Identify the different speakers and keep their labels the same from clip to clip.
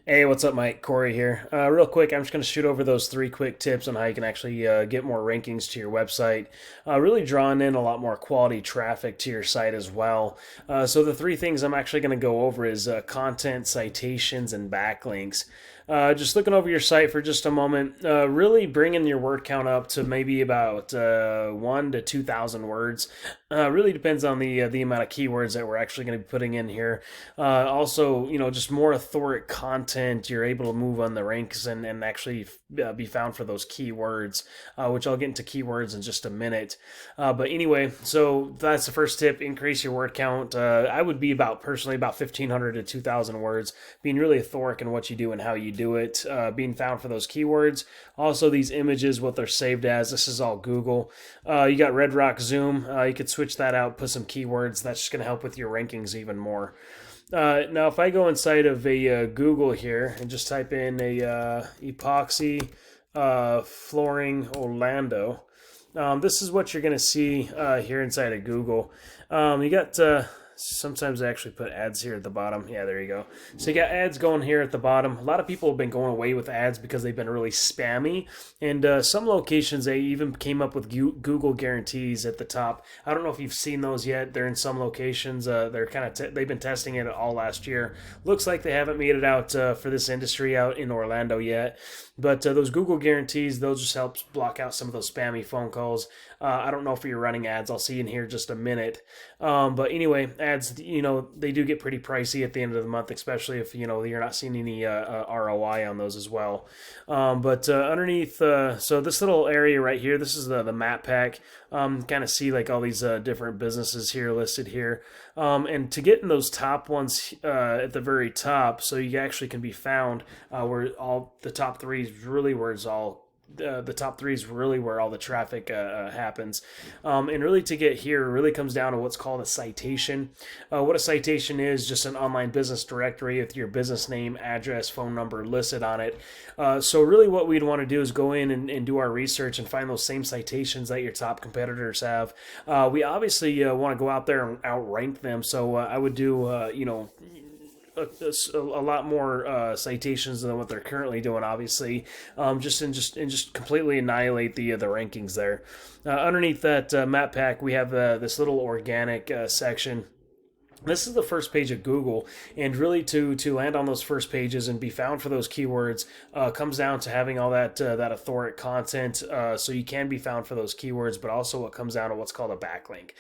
Speaker 1: Hey, what's up, Mike? Corey here. Real quick, I'm just going to shoot over those three quick tips on how you can actually get more rankings to your website, really drawing in a lot more quality traffic to your site as well. So the three things I'm actually going to go over is content, citations, and backlinks. Just looking over your site for just a moment, really bringing your word count up to maybe about 1 to 2,000 words. Really depends on the amount of keywords that we're actually going to be putting in here. Also, just more authoric content. You're able to move on the ranks and actually be found for those keywords, which I'll get into keywords in just a minute. But anyway, so that's the first tip: increase your word count. I would be personally about 1,500 to 2,000 words, being really authoric in what you do and how you do it, being found for those keywords. Also, these images, what they're saved as. This is all Google. You got Red Rock Zoom. You could switch that out, put some keywords. That's just going to help with your rankings even more. Now, if I go inside of a Google here and just type in a epoxy flooring Orlando, this is what you're going to see here inside of Google. You got sometimes I actually put ads here at the bottom. Yeah, there you go. So you got ads going here at the bottom. A lot of people have been going away with ads because they've been really spammy. And some locations, they even came up with Google guarantees at the top. I don't know if you've seen those yet. They're in some locations. They're they've been testing it all last year. Looks like they haven't made it out for this industry out in Orlando yet. But those Google guarantees, they'll just help block out some of those spammy phone calls. I don't know if you're running ads. I'll see in here just a minute. But anyway, ads, they do get pretty pricey at the end of the month, especially if, you're not seeing any ROI on those as well. But underneath, so this little area right here, this is the map pack. Kind of see like all these different businesses here listed here. And to get in those top ones at the very top, so you actually can be found where all the top three is really where it's all the top three is really where all the traffic happens. And really to get here really comes down to what's called a citation. What a citation is, just an online business directory with your business name, address, phone number listed on it. So really what we'd want to do is go in and do our research and find those same citations that your top competitors have. We obviously want to go out there and outrank them. So I would do, a lot more citations than what they're currently doing, obviously, just completely annihilate the rankings there. Underneath that map pack, we have this little organic section. This is the first page of Google, and really to land on those first pages and be found for those keywords comes down to having all that authoric content, so you can be found for those keywords, but also it comes down to what's called a backlink.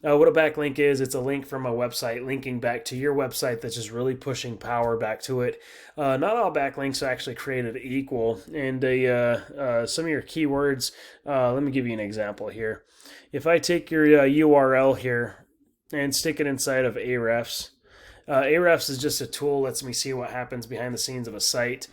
Speaker 1: What a backlink is, it's a link from a website linking back to your website that's just really pushing power back to it. Not all backlinks are actually created equal, and some of your keywords, let me give you an example here. If I take your URL here and stick it inside of Ahrefs. Ahrefs is just a tool that lets me see what happens behind the scenes of a site.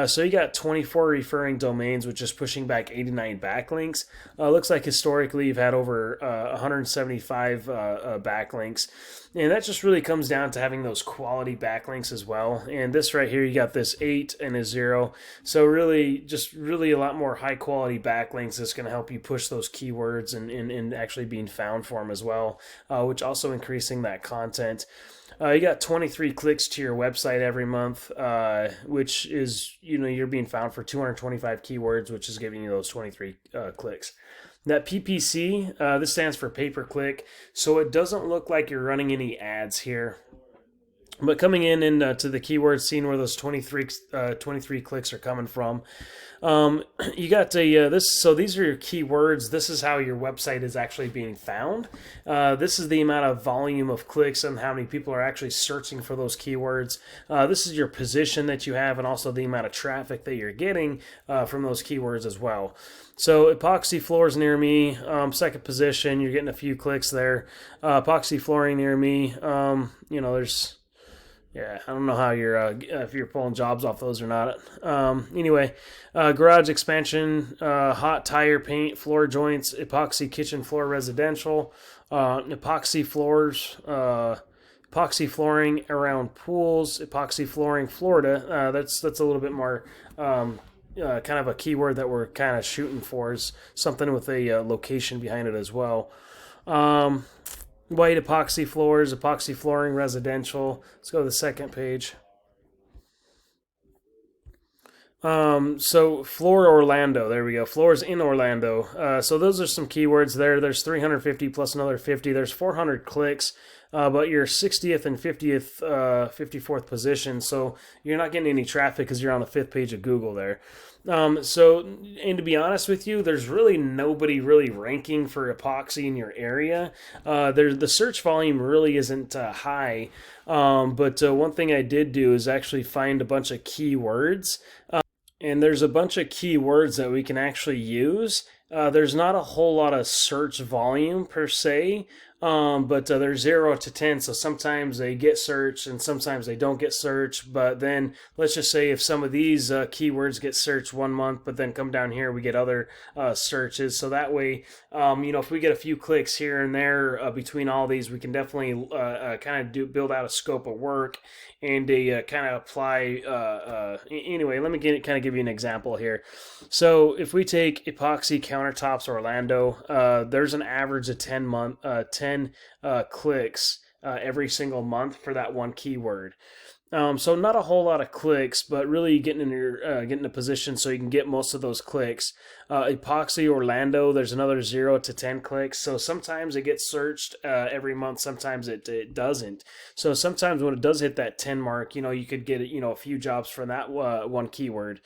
Speaker 1: So you got 24 referring domains, which is pushing back 89 backlinks. Looks like historically you've had over 175 backlinks. And that just really comes down to having those quality backlinks as well. And this right here, you got this 8 and a 0. So really a lot more high quality backlinks that's going to help you push those keywords and actually being found for them as well, which also increasing that content. You got 23 clicks to your website every month, which is, you're being found for 225 keywords, which is giving you those 23 clicks. That PPC, this stands for pay-per-click, so it doesn't look like you're running any ads here. But coming in and to the keywords, seeing where those 23 clicks are coming from, you got this. So these are your keywords. This is how your website is actually being found. This is the amount of volume of clicks and how many people are actually searching for those keywords. This is your position that you have, and also the amount of traffic that you're getting from those keywords as well. So epoxy floors near me, second position. You're getting a few clicks there. Epoxy flooring near me. There's. Yeah, I don't know how you're if you're pulling jobs off those or not. Anyway, garage expansion, hot tire paint, floor joints, epoxy kitchen floor residential, epoxy floors, epoxy flooring around pools, epoxy flooring Florida. That's a little bit more kind of a keyword that we're kind of shooting for, is something with a location behind it as well. White epoxy floors, epoxy flooring residential. Let's go to the second page. So Floor Orlando, there we go. Floors in Orlando. So those are some keywords there. There's 350 plus another 50. There's 400 clicks, but you're 60th and 50th, 54th position. So you're not getting any traffic because you're on the fifth page of Google there. And to be honest with you, there's really nobody really ranking for epoxy in your area. The search volume really isn't high. But one thing I did do is actually find a bunch of keywords, and there's a bunch of keywords that we can actually use. There's not a whole lot of search volume per se, but they're 0 to 10, so sometimes they get searched and sometimes they don't get searched. But then let's just say if some of these keywords get searched one month, but then come down here, we get other searches. So that way, if we get a few clicks here and there between all these, we can definitely kind of build out a scope of work and kind of apply. Anyway, let me kind of give you an example here. So if we take epoxy countertops Orlando, there's an average of 10 clicks every single month for that one keyword. So not a whole lot of clicks, but really getting a position so you can get most of those clicks. Epoxy Orlando, there's another 0 to 10 clicks. So sometimes it gets searched every month, sometimes it doesn't. So sometimes when it does hit that 10 mark, you could get a few jobs for that one keyword.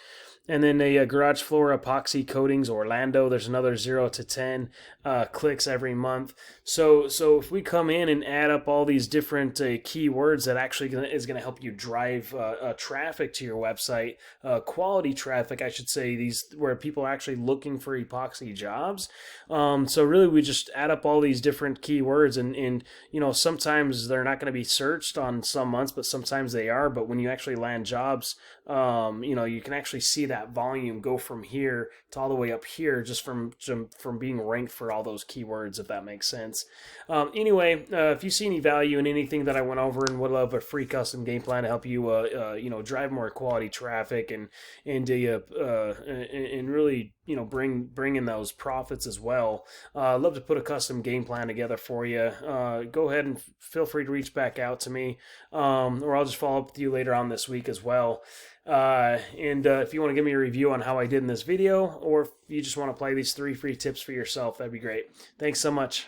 Speaker 1: And then a garage floor epoxy coatings Orlando, there's another 0 to 10 clicks every month. So if we come in and add up all these different keywords that actually is going to help you drive traffic to your website, quality traffic, I should say, these where people are actually looking for epoxy jobs. So really, we just add up all these different keywords, and sometimes they're not going to be searched on some months, but sometimes they are. But when you actually land jobs, you can actually see that volume go from here to all the way up here just from being ranked for all those keywords, if that makes sense. Anyway, if you see any value in anything that I went over and would love a free custom game plan to help you drive more quality traffic and really bring in those profits as well, I'd love to put a custom game plan together for you. Go ahead and feel free to reach back out to me, or I'll just follow up with you later on this week as well. And if you want to give me a review on how I did in this video, or if you just want to apply these 3 free tips for yourself, that'd be great. Thanks so much.